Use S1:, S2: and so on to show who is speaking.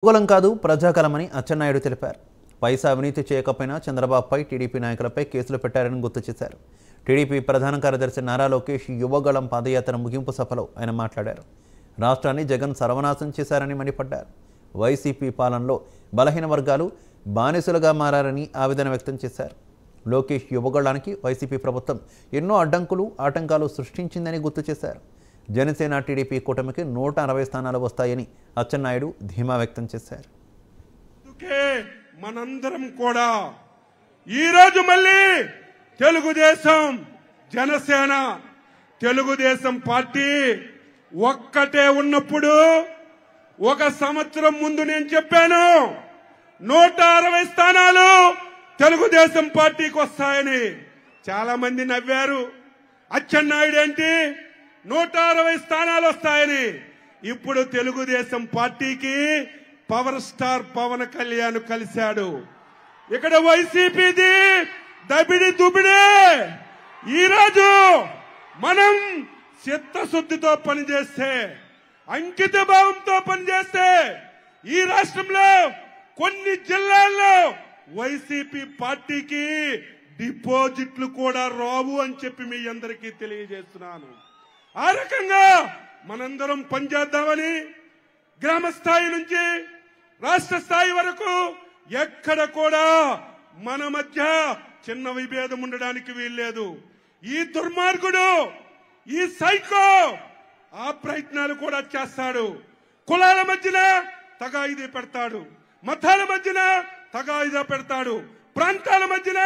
S1: కులం కాదు ప్రజాకలమని అచ్చెన్నాయుడు తెలిపారు. పైసా అవినీతి చేయకపోయినా చంద్రబాబుపై టీడీపీ నాయకులపై కేసులు పెట్టారని గుర్తు చేశారు. టీడీపీ ప్రధాన కార్యదర్శి నారా లోకేష్ యువగళం పాదయాత్ర ముగింపు సభలో ఆయన మాట్లాడారు. రాష్ట్రాన్ని జగన్ సర్వనాశనం చేశారని మండిపడ్డారు. వైసీపీ పాలనలో బలహీన వర్గాలు బానిసలుగా మారారని ఆవేదన వ్యక్తం చేశారు. లోకేష్ యువగళానికి వైసీపీ ప్రభుత్వం ఎన్నో ఆటంకాలు సృష్టించిందని గుర్తు చేశారు. జనసేన టీడీపీ కూటమికి 160 స్థానాలు వస్తాయని అచ్చెన్నాయుడు ధీమా వ్యక్తం చేశారు.
S2: మనందరం కూడా ఈ రోజు మళ్ళీ తెలుగుదేశం జనసేన తెలుగుదేశం పార్టీ ఒక్కటే ఉన్నప్పుడు ఒక సంవత్సరం ముందు నేను చెప్పాను 160 స్థానాలు తెలుగుదేశం పార్టీకి వస్తాయని. చాలా మంది నవ్వారు. అచ్చెన్నాయుడు ఏంటి 160 స్థానాలు వస్తాయని. ఇప్పుడు తెలుగుదేశం పార్టీకి పవర్ స్టార్ పవన్ కళ్యాణ్ కలిశాడు. ఇక్కడ వైసీపీది దబిడి దుబిడే. ఈరోజు మనం చిత్తశుద్ధితో పనిచేస్తే, అంకిత భావంతో పనిచేస్తే ఈ రాష్ట్రంలో కొన్ని జిల్లాల్లో వైసీపీ పార్టీకి డిపాజిట్లు కూడా రావు అని చెప్పి మీ అందరికీ తెలియజేస్తున్నాను. ఆ రకంగా మనందరం పనిచేద్దామని గ్రామ స్థాయి నుంచి రాష్ట్ర స్థాయి వరకు ఎక్కడ కూడా మన మధ్య చిన్న విభేదం ఉండడానికి వీల్లేదు. ఈ దుర్మార్గుడు, ఈ సైకో ఆ ప్రయత్నాలు కూడా చేస్తాడు. కులాల మధ్యన తగాయిదా పెడతాడు, మతాల మధ్యన తగాయిదా పెడతాడు, ప్రాంతాల మధ్యన